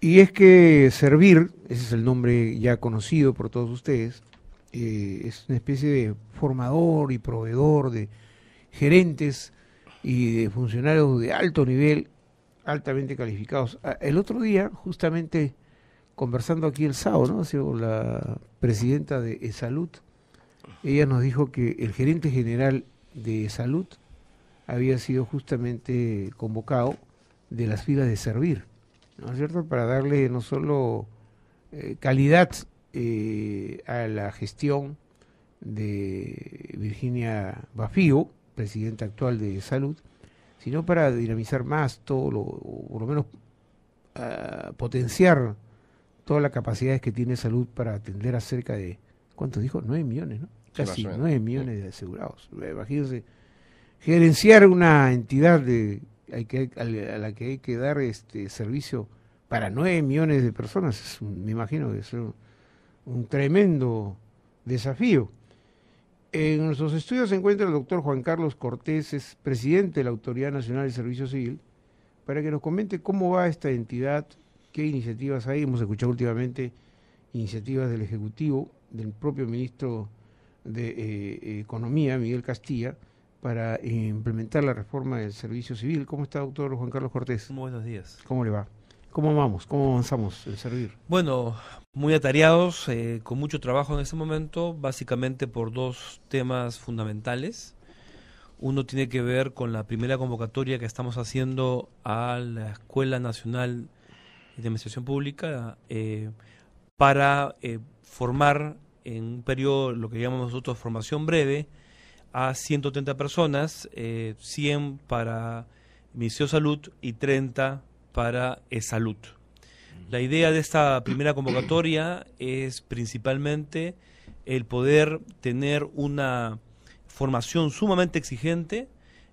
Y es que Servir, ese es el nombre ya conocido por todos ustedes, es una especie de formador y proveedor de gerentes y de funcionarios de alto nivel, altamente calificados. El otro día, justamente conversando aquí el sábado, ¿no? Ha sido la presidenta de Salud. Ella nos dijo que el gerente general de Salud había sido justamente convocado de las filas de Servir, ¿no es cierto? Para darle no solo calidad a la gestión de Virginia Bafío, presidenta actual de Salud, sino para dinamizar más todo, o por lo menos potenciar todas las capacidades que tiene Salud para atender a cerca de, ¿cuánto dijo? 9 millones, ¿no? Casi 9 millones de asegurados. Imagínense, gerenciar una entidad a la que hay que dar servicio para 9 millones de personas, me imagino que es un tremendo desafío. En nuestros estudios se encuentra el doctor Juan Carlos Cortés, es presidente de la Autoridad Nacional de Servicio Civil, para que nos comente cómo va esta entidad, qué iniciativas hay. Hemos escuchado últimamente iniciativas del Ejecutivo, del propio ministro de Economía, Miguel Castilla, para implementar la reforma del servicio civil. ¿Cómo está, doctor Juan Carlos Cortés? Muy buenos días. ¿Cómo le va? ¿Cómo vamos? ¿Cómo avanzamos en Servir? Bueno, muy atareados, con mucho trabajo en este momento, básicamente por dos temas fundamentales. Uno tiene que ver con la primera convocatoria que estamos haciendo a la Escuela Nacional de Administración Pública para formar en un periodo, lo que llamamos nosotros formación breve, a 130 personas, 100 para Ministerio de Salud y 30 para Salud. La idea de esta primera convocatoria es principalmente el poder tener una formación sumamente exigente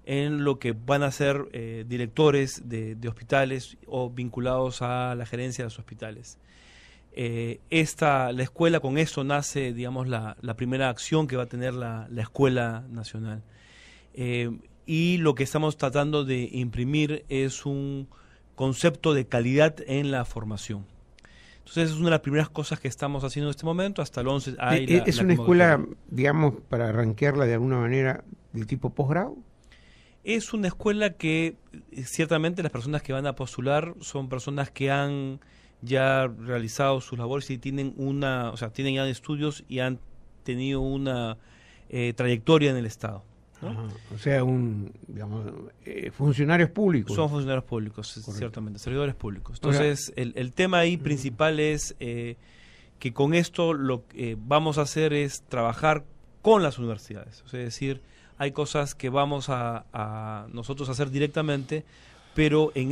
en lo que van a ser directores de hospitales o vinculados a la gerencia de los hospitales. La escuela, con esto nace, digamos, la primera acción que va a tener la Escuela Nacional. Y lo que estamos tratando de imprimir es un concepto de calidad en la formación. Entonces, es una de las primeras cosas que estamos haciendo en este momento. Hasta el 11 hay ¿Es una escuela, digamos, para rankearla de alguna manera, de tipo posgrado? Es una escuela que ciertamente las personas que van a postular son personas que han ya realizado sus labores y tienen tienen ya estudios y han tenido una trayectoria en el Estado, ¿no? Ajá. O sea, funcionarios públicos. Son funcionarios públicos, correcto, ciertamente, servidores públicos. Entonces, el tema ahí principal es que con esto lo que vamos a hacer es trabajar con las universidades. O sea, es decir, hay cosas que vamos a nosotros hacer directamente, pero en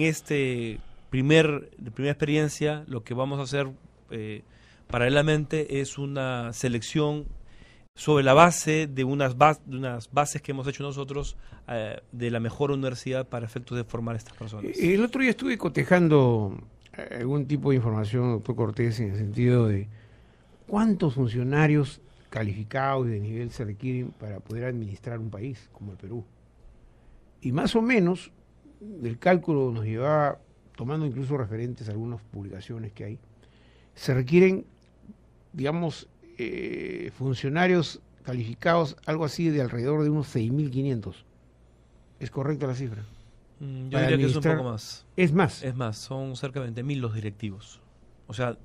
primera experiencia lo que vamos a hacer paralelamente es una selección sobre la base de unas bases que hemos hecho nosotros de la mejor universidad para efectos de formar a estas personas. El otro día estuve cotejando algún tipo de información, doctor Cortés, en el sentido de cuántos funcionarios calificados y de nivel se requieren para poder administrar un país como el Perú. Y más o menos, el cálculo nos llevaba, tomando incluso referentes a algunas publicaciones que hay, se requieren, digamos, funcionarios calificados, algo así de alrededor de unos 6.500. ¿Es correcta la cifra? Yo diría que es un poco más. ¿Es más? Es más, son cerca de 20.000 los directivos. O sea,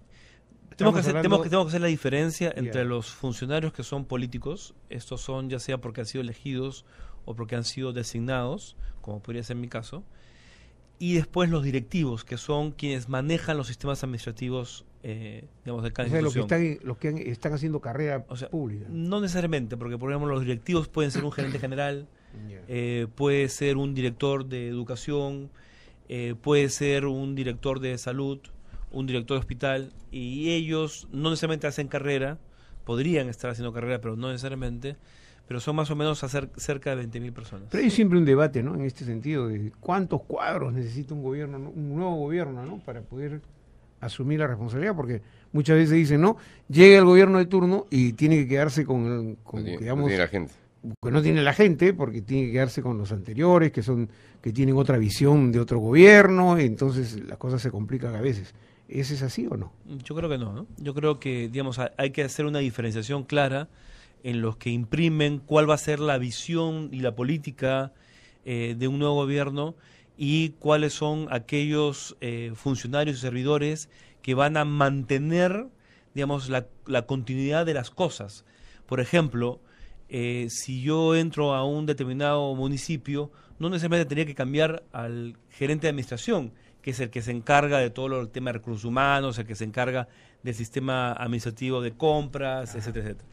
tenemos que hacer la diferencia entre los funcionarios que son políticos, estos son ya sea porque han sido elegidos o porque han sido designados, como podría ser mi caso, y después los directivos, que son quienes manejan los sistemas administrativos, digamos, de cada institución. Los que están haciendo carrera pública. No necesariamente, porque por ejemplo los directivos pueden ser un gerente general, puede ser un director de educación, puede ser un director de salud, un director de hospital, y ellos no necesariamente hacen carrera, podrían estar haciendo carrera, pero no necesariamente, pero son más o menos cerca de 20.000 personas. Pero hay siempre un debate, ¿no?, en este sentido, de cuántos cuadros necesita un gobierno, ¿no?, un nuevo gobierno, ¿no?, para poder asumir la responsabilidad, porque muchas veces dicen, no, llega el gobierno de turno y tiene que quedarse con digamos, no tiene la gente. Que no tiene la gente, porque tiene que quedarse con los anteriores, que tienen otra visión de otro gobierno, y entonces las cosas se complican a veces. ¿Ese es así o no? Yo creo que no, ¿no? Yo creo que, digamos, hay que hacer una diferenciación clara en los que imprimen cuál va a ser la visión y la política de un nuevo gobierno y cuáles son aquellos funcionarios y servidores que van a mantener, digamos, la continuidad de las cosas. Por ejemplo, si yo entro a un determinado municipio, no necesariamente tendría que cambiar al gerente de administración, que es el que se encarga de todo el tema de recursos humanos, el que se encarga del sistema administrativo de compras, etcétera, etcétera.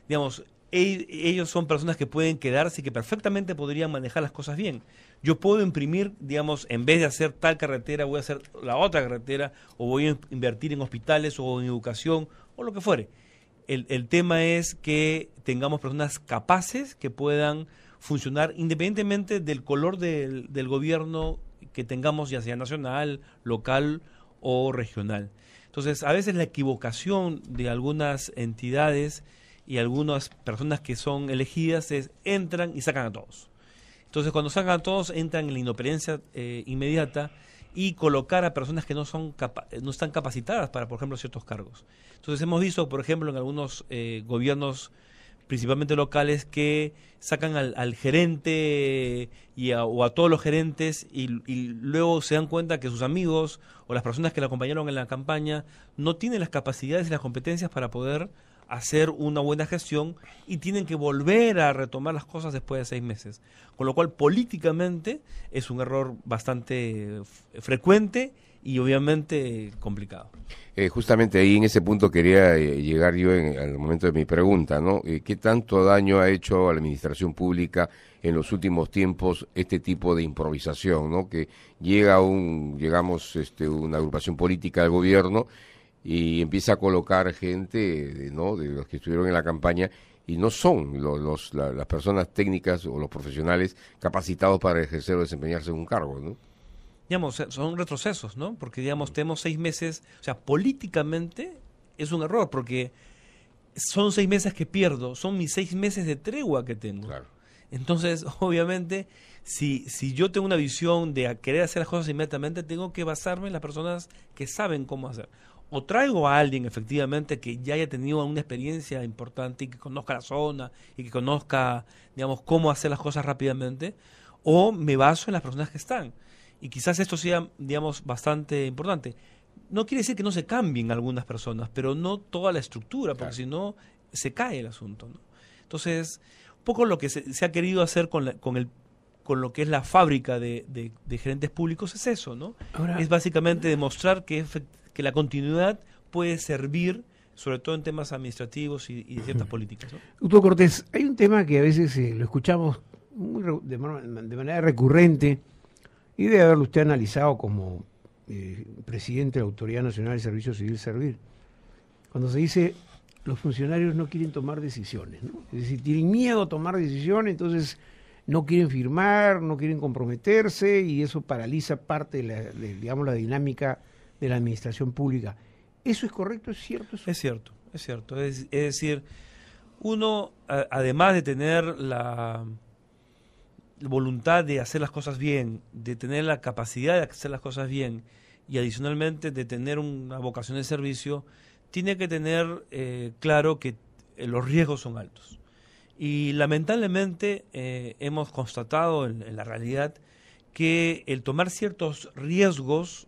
Digamos, ellos son personas que pueden quedarse y que perfectamente podrían manejar las cosas bien. Yo puedo imprimir, digamos, en vez de hacer tal carretera, voy a hacer la otra carretera, o voy a invertir en hospitales o en educación, o lo que fuere. El tema es que tengamos personas capaces que puedan funcionar independientemente del color del gobierno que tengamos, ya sea nacional, local o regional. Entonces, a veces la equivocación de algunas entidades y algunas personas que son elegidas es entran y sacan a todos. Entonces, cuando sacan a todos, entran en la inoperencia inmediata y colocar a personas que no están capacitadas para, por ejemplo, ciertos cargos. Entonces, hemos visto, por ejemplo, en algunos gobiernos principalmente locales, que sacan al gerente o a todos los gerentes y luego se dan cuenta que sus amigos o las personas que le acompañaron en la campaña no tienen las capacidades y las competencias para poder hacer una buena gestión y tienen que volver a retomar las cosas después de 6 meses. Con lo cual, políticamente, es un error bastante frecuente y obviamente complicado. Justamente ahí en ese punto quería llegar yo al momento de mi pregunta, ¿no? ¿Qué tanto daño ha hecho a la administración pública en los últimos tiempos este tipo de improvisación, ¿no? Que llega una agrupación política del gobierno y empieza a colocar gente, ¿no?, de los que estuvieron en la campaña y no son las personas técnicas o los profesionales capacitados para ejercer o desempeñarse en un cargo, ¿no? Digamos, son retrocesos, ¿no? Porque, digamos, tenemos 6 meses, o sea, políticamente es un error, porque son 6 meses que pierdo, son mis 6 meses de tregua que tengo. Claro. Entonces, obviamente, si yo tengo una visión de querer hacer las cosas inmediatamente, tengo que basarme en las personas que saben cómo hacer. O traigo a alguien, efectivamente, que ya haya tenido una experiencia importante y que conozca la zona y que conozca, digamos, cómo hacer las cosas rápidamente, o me baso en las personas que están. Y quizás esto sea, digamos, bastante importante. No quiere decir que no se cambien algunas personas, pero no toda la estructura, porque si no, se cae el asunto, ¿no? Entonces, un poco lo que se ha querido hacer con lo que es la fábrica de gerentes públicos es eso, ¿no? Ahora, es básicamente demostrar que la continuidad puede servir, sobre todo en temas administrativos y de ciertas políticas, ¿no? Doctor Cortés, hay un tema que a veces lo escuchamos de manera recurrente, y debe haberlo usted analizado como presidente de la Autoridad Nacional de Servicio Civil Servir, cuando se dice los funcionarios no quieren tomar decisiones, ¿no? Es decir, tienen miedo a tomar decisiones, entonces no quieren firmar, no quieren comprometerse y eso paraliza parte de la dinámica de la administración pública. ¿Eso es correcto? ¿Es cierto? Es cierto, es cierto. Es decir, uno, además de tener la voluntad de hacer las cosas bien, de tener la capacidad de hacer las cosas bien y adicionalmente de tener una vocación de servicio, tiene que tener claro que los riesgos son altos. Y lamentablemente hemos constatado en la realidad que el tomar ciertos riesgos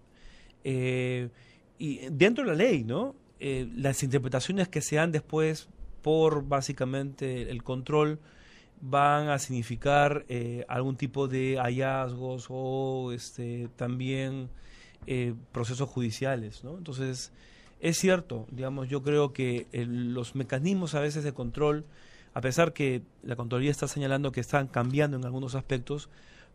y dentro de la ley, ¿no? Las interpretaciones que se dan después por básicamente el control van a significar algún tipo de hallazgos o también procesos judiciales, ¿no? Entonces, es cierto, digamos, yo creo que los mecanismos a veces de control, a pesar que la Contraloría está señalando que están cambiando en algunos aspectos,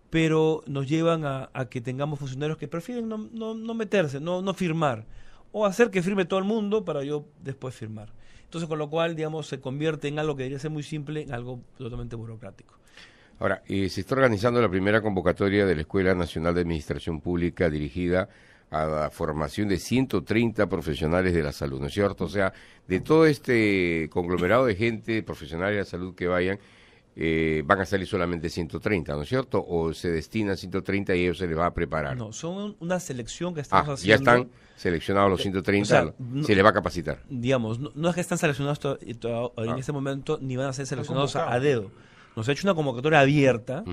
pero nos llevan a que tengamos funcionarios que prefieren no meterse, no firmar, o hacer que firme todo el mundo para yo después firmar. Entonces, con lo cual, digamos, se convierte en algo que debería ser muy simple, en algo totalmente burocrático. Ahora, se está organizando la primera convocatoria de la Escuela Nacional de Administración Pública dirigida a la formación de 130 profesionales de la salud, ¿no es cierto? O sea, de todo este conglomerado de gente, profesionales de la salud que vayan, van a salir solamente 130, ¿no es cierto? ¿O se destinan 130 y ellos se les va a preparar? No, son una selección que estamos haciendo. Ya están seleccionados los 130, o sea, no, se les va a capacitar. Digamos, no es que están seleccionados en este momento, ni van a ser seleccionados a dedo. Nos ha hecho una convocatoria abierta,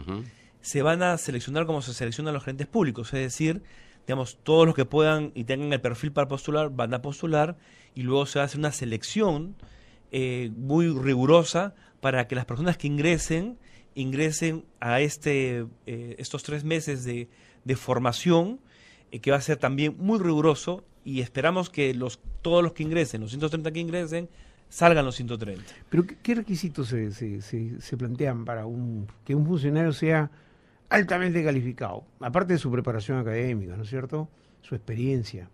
se van a seleccionar como se seleccionan los gerentes públicos, es decir, digamos, todos los que puedan y tengan el perfil para postular, van a postular, y luego se hace una selección muy rigurosa para que las personas que ingresen a estos 3 meses de formación, que va a ser también muy riguroso, y esperamos que todos los que ingresen, los 130 que ingresen, salgan los 130. Pero ¿qué requisitos se plantean para que un funcionario sea altamente calificado? Aparte de su preparación académica, ¿no es cierto? Su experiencia.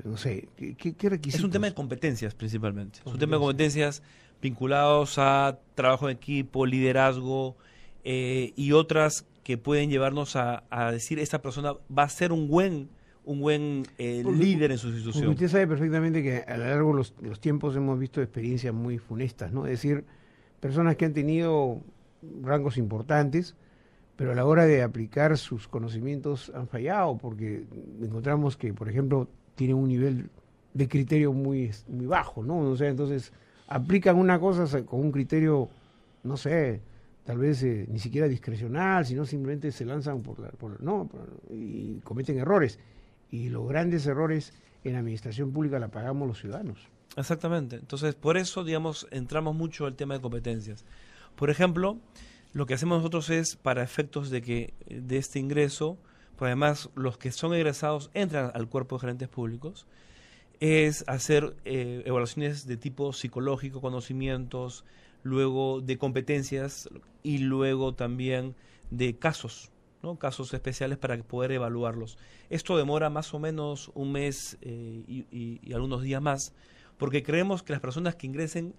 No sé, ¿qué requisitos? Es un tema de competencias principalmente. Es un tema de competencias vinculados a trabajo en equipo, liderazgo y otras que pueden llevarnos a decir esta persona va a ser un buen líder en su institución. Usted sabe perfectamente que a lo largo de los tiempos hemos visto experiencias muy funestas, ¿no? Es decir, personas que han tenido rangos importantes, pero a la hora de aplicar sus conocimientos han fallado, porque encontramos que, por ejemplo, tienen un nivel de criterio muy bajo, ¿no? O sea, entonces aplican una cosa con un criterio, no sé, tal vez ni siquiera discrecional, sino simplemente se lanzan y cometen errores. Y los grandes errores en la administración pública la pagamos los ciudadanos. Exactamente. Entonces, por eso, digamos, entramos mucho al tema de competencias. Por ejemplo, lo que hacemos nosotros es, para efectos de este ingreso, pues además los que son egresados entran al cuerpo de gerentes públicos, es hacer evaluaciones de tipo psicológico, conocimientos, luego de competencias y luego también de casos, ¿no? Casos especiales para poder evaluarlos. Esto demora más o menos un mes y algunos días más, porque creemos que las personas que ingresen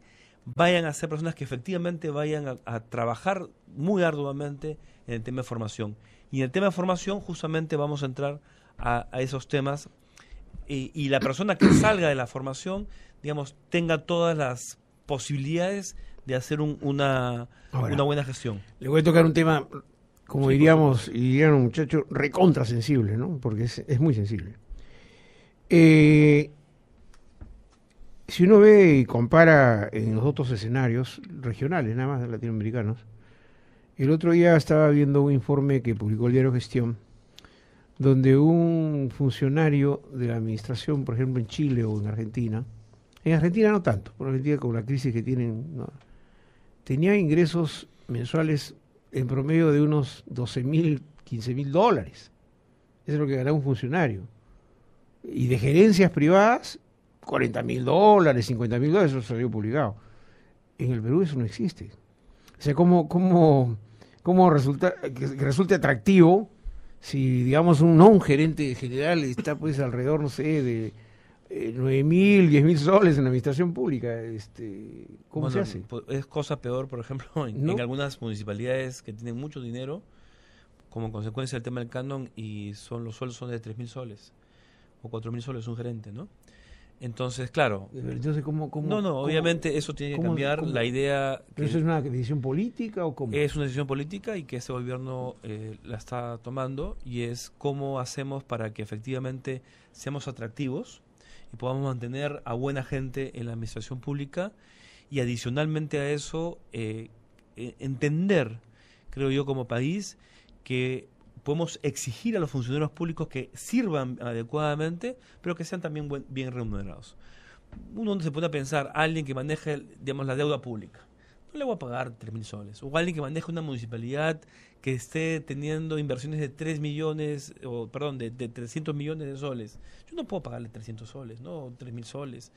vayan a ser personas que efectivamente vayan a trabajar muy arduamente en el tema de formación. Y en el tema de formación justamente vamos a entrar a esos temas y la persona que salga de la formación, digamos, tenga todas las posibilidades de hacer una buena gestión. Le voy a tocar un tema, como dirían los muchachos, recontra sensible, ¿no? Porque es muy sensible. Si uno ve y compara en los otros escenarios regionales, nada más latinoamericanos, el otro día estaba viendo un informe que publicó el diario Gestión, donde un funcionario de la administración, por ejemplo en Chile o en Argentina no tanto, por Argentina con la crisis que tienen, ¿no?, tenía ingresos mensuales en promedio de unos $12,000, $15,000. Eso es lo que ganaba un funcionario. Y de gerencias privadas, $40,000, $50,000, eso salió publicado. En el Perú eso no existe. O sea, ¿cómo que resulte atractivo si, digamos, un gerente general está pues alrededor, no sé, de 9,000, 10,000 soles en la administración pública? ¿Cómo se hace? Pues es cosa peor, por ejemplo, en algunas municipalidades que tienen mucho dinero, como consecuencia del tema del canon, y los sueldos son de 3,000 soles o 4,000 soles un gerente, ¿no? Entonces, claro. Entonces, obviamente eso tiene que cambiar. La idea. ¿Pero eso es una decisión política o cómo? Es una decisión política y que este gobierno la está tomando, y es cómo hacemos para que efectivamente seamos atractivos y podamos mantener a buena gente en la administración pública, y adicionalmente a eso entender, creo yo, como país, que podemos exigir a los funcionarios públicos que sirvan adecuadamente, pero que sean también bien remunerados. Uno se pone a pensar, alguien que maneje, digamos, la deuda pública, no le voy a pagar 3,000 soles. O alguien que maneje una municipalidad que esté teniendo inversiones de 3 millones, de 300 millones de soles. Yo no puedo pagarle 300 soles, ¿no? 3,000 soles.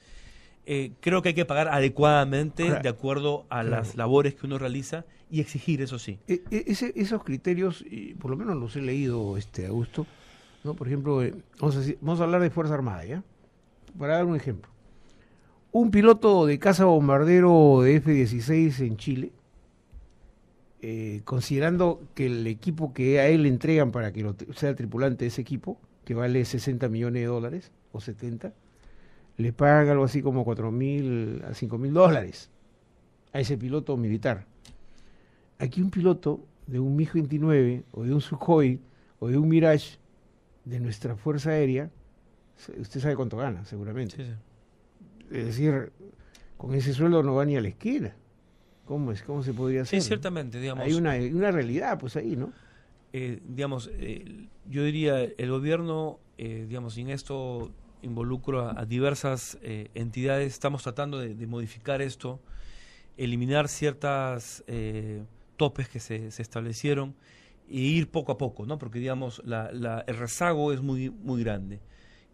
Creo que hay que pagar adecuadamente, de acuerdo a las labores que uno realiza, y exigir, eso sí. Esos criterios, por lo menos los he leído, Augusto, ¿no? Por ejemplo, vamos a hablar de Fuerza Armada, ¿ya? Para dar un ejemplo. Un piloto de caza bombardero de F-16 en Chile, considerando que el equipo que a él le entregan para que sea tripulante de ese equipo, que vale $60 millones o 70, le pagan algo así como $4,000 a $5,000 a ese piloto militar. aquí un piloto de un MiG-29 o de un Sukhoi o de un Mirage de nuestra Fuerza Aérea, usted sabe cuánto gana, seguramente. Sí, sí. Es decir, con ese sueldo no va ni a la esquina. ¿Cómo se podría hacer? Sí, ciertamente, digamos. Hay una realidad, pues ahí, ¿no? Yo diría, el gobierno, digamos, en esto involucro a diversas entidades, estamos tratando de modificar esto, eliminar ciertas topes que se establecieron e ir poco a poco, ¿no? Porque, digamos, el rezago es muy, muy grande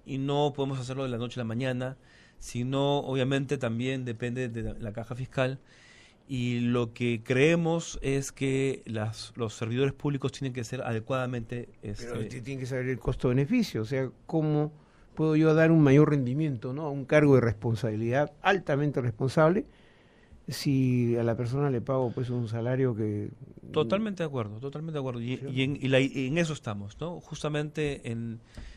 y no podemos hacerlo de la noche a la mañana, sino, obviamente, también depende de la caja fiscal. Y lo que creemos es que los servidores públicos tienen que ser adecuadamente... Pero usted tiene que saber el costo-beneficio, o sea, cómo puedo yo dar un mayor rendimiento, ¿no? A un cargo de responsabilidad altamente responsable, si a la persona le pago pues un salario que... Totalmente de acuerdo, totalmente de acuerdo. Y en eso estamos, ¿no? Justamente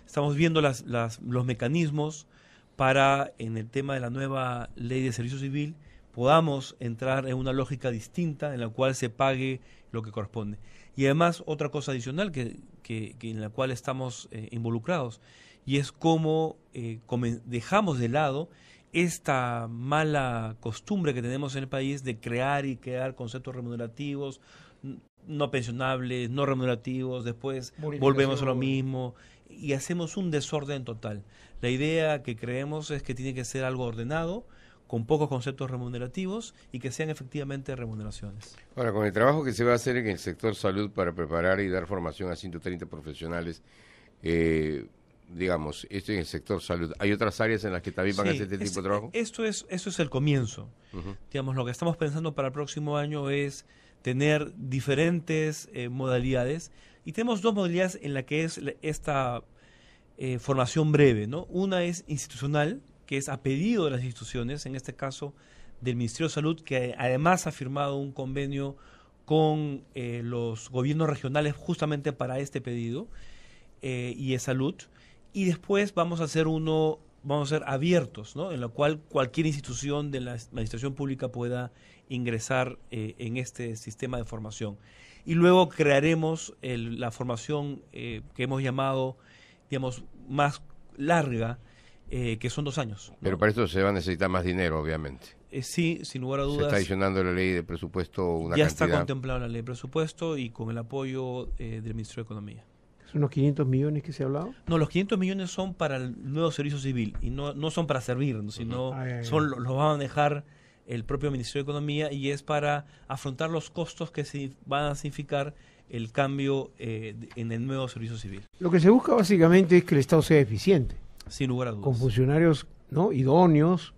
estamos viendo los mecanismos para, en el tema de la nueva ley de servicio civil, podamos entrar en una lógica distinta en la cual se pague lo que corresponde. Y además, otra cosa adicional que en la cual estamos involucrados, y es cómo dejamos de lado esta mala costumbre que tenemos en el país de crear y crear conceptos remunerativos, no pensionables, no remunerativos, después volvemos a lo mismo y hacemos un desorden total. La idea que creemos es que tiene que ser algo ordenado, con pocos conceptos remunerativos y que sean efectivamente remuneraciones. Ahora, con el trabajo que se va a hacer en el sector salud para preparar y dar formación a 130 profesionales, digamos, esto en el sector salud, ¿hay otras áreas en las que también van a hacer este tipo de trabajo? Eso es el comienzo. Digamos, lo que estamos pensando para el próximo año es tener diferentes modalidades, y tenemos dos modalidades en la que es esta formación breve, ¿no? Una es institucional, que es a pedido de las instituciones, en este caso del Ministerio de Salud, que además ha firmado un convenio con los gobiernos regionales justamente para este pedido, y es salud. Y después vamos a ser abiertos, ¿no? En lo cual cualquier institución de la administración pública pueda ingresar en este sistema de formación. Y luego crearemos la formación que hemos llamado, digamos, más larga, que son 2 años, ¿no? Pero para esto se va a necesitar más dinero, obviamente. Sí, sin lugar a dudas. Se está adicionando la ley de presupuesto una ya cantidad. está contemplada la ley de presupuesto y con el apoyo del Ministerio de Economía. ¿Son unos 500 millones que se ha hablado? No, los 500 millones son para el nuevo servicio civil y no son para servir, sino los va a manejar el propio Ministerio de Economía, y es para afrontar los costos que se van a significar el cambio en el nuevo servicio civil. Lo que se busca básicamente es que el Estado sea eficiente. Sin lugar a dudas. Con funcionarios, ¿no?, idóneos,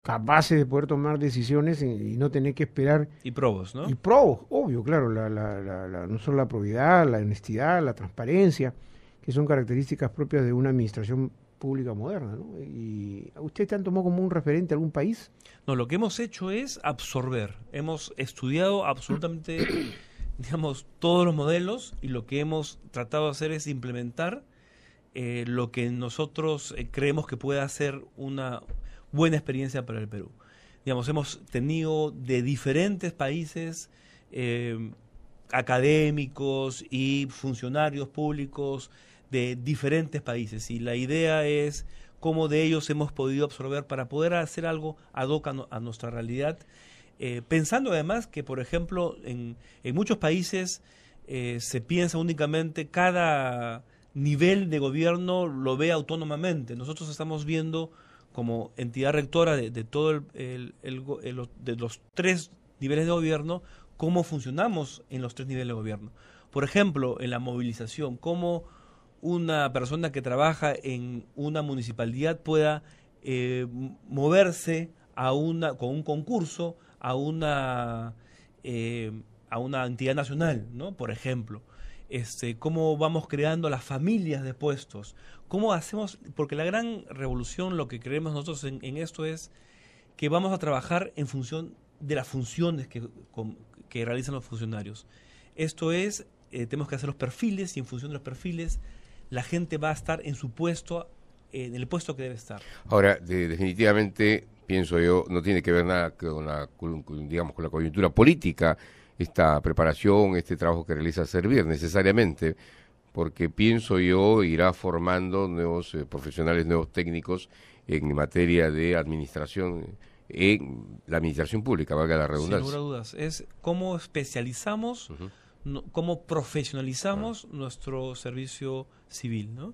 capaces de poder tomar decisiones y no tener que esperar. Y probos, ¿no? Y probos, obvio, claro, no solo la probidad, la honestidad, la transparencia, que son características propias de una administración pública moderna, ¿no? ¿Y a usted te han tomado como un referente a algún país? No, lo que hemos hecho es absorber. Hemos estudiado absolutamente, digamos, todos los modelos, y lo que hemos tratado de hacer es implementar lo que nosotros creemos que puede ser una buena experiencia para el Perú. Digamos, hemos tenido de diferentes países académicos y funcionarios públicos de diferentes países, y la idea es cómo de ellos hemos podido absorber para poder hacer algo ad hoc a nuestra realidad, pensando además que, por ejemplo, en muchos países se piensa únicamente cada nivel de gobierno lo ve autónomamente. Nosotros estamos viendo como entidad rectora de todo de los 3 niveles de gobierno, cómo funcionamos en los 3 niveles de gobierno. Por ejemplo, en la movilización, cómo una persona que trabaja en una municipalidad pueda moverse con un concurso a una entidad nacional, ¿no? Por ejemplo. Cómo vamos creando las familias de puestos, cómo hacemos, porque la gran revolución, lo que creemos nosotros en esto es que vamos a trabajar en función de las funciones que realizan los funcionarios. Esto es, tenemos que hacer los perfiles, y en función de los perfiles la gente va a estar en su puesto, en el puesto que debe estar. Ahora, definitivamente, pienso yo, no tiene que ver nada con la coyuntura política esta preparación, este trabajo que realiza Servir necesariamente, porque pienso yo irá formando nuevos profesionales, nuevos técnicos en materia de administración, en la administración pública, valga la redundancia. Sin lugar a dudas, es cómo especializamos, cómo profesionalizamos nuestro servicio civil, ¿no?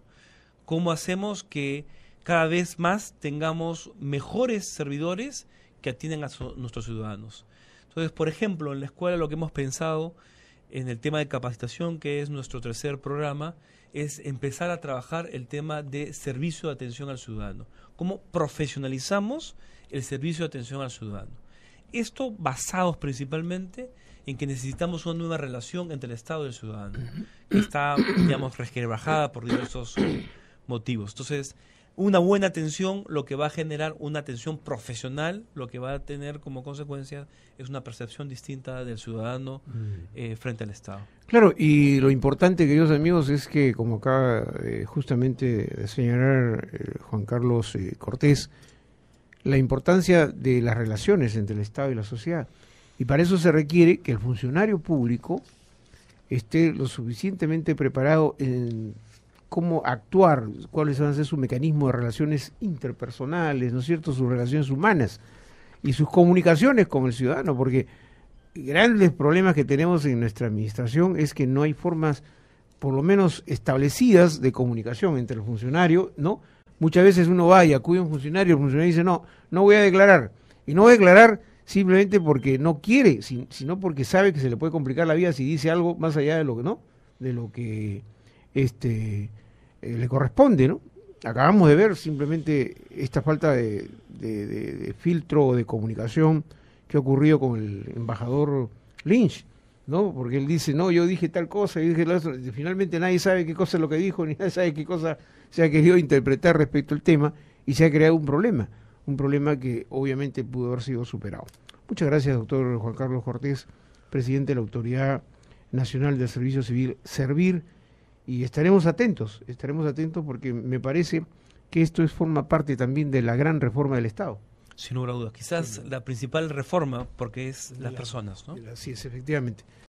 Cómo hacemos que cada vez más tengamos mejores servidores que atienden a nuestros ciudadanos. Entonces, por ejemplo, en la escuela lo que hemos pensado en el tema de capacitación, que es nuestro tercer programa, es empezar a trabajar el tema de servicio de atención al ciudadano. Cómo profesionalizamos el servicio de atención al ciudadano. Esto basados principalmente en que necesitamos una nueva relación entre el Estado y el ciudadano, que está, digamos, resquebrajada por diversos motivos. Entonces, una buena atención lo que va a generar una atención profesional, lo que va a tener como consecuencia es una percepción distinta del ciudadano frente al Estado. Claro, y lo importante, queridos amigos, es que, como acaba justamente de señalar Juan Carlos Cortés, la importancia de las relaciones entre el Estado y la sociedad. Y para eso se requiere que el funcionario público esté lo suficientemente preparado en cómo actuar, cuáles van a ser sus mecanismos de relaciones interpersonales, ¿no es cierto?, sus relaciones humanas y sus comunicaciones con el ciudadano, porque grandes problemas que tenemos en nuestra administración es que no hay formas, por lo menos establecidas, de comunicación entre el funcionario, ¿no? Muchas veces uno va y acude a un funcionario, el funcionario dice, no voy a declarar, y no va a declarar simplemente porque no quiere, sino porque sabe que se le puede complicar la vida si dice algo más allá de lo que no, de lo que le corresponde, ¿no? Acabamos de ver simplemente esta falta de filtro o de comunicación que ha ocurrido con el embajador Lynch, ¿no? Porque él dice, no, yo dije tal cosa, y dije lo otro. Finalmente nadie sabe qué cosa es lo que dijo, ni nadie sabe qué cosa se ha querido interpretar respecto al tema, y se ha creado un problema que obviamente pudo haber sido superado. Muchas gracias, doctor Juan Carlos Cortés, presidente de la Autoridad Nacional del Servicio Civil, Servir, y estaremos atentos porque me parece que esto forma parte también de la gran reforma del Estado. Sin lugar a dudas, quizás la principal reforma, porque es las personas, ¿no? Así es, efectivamente.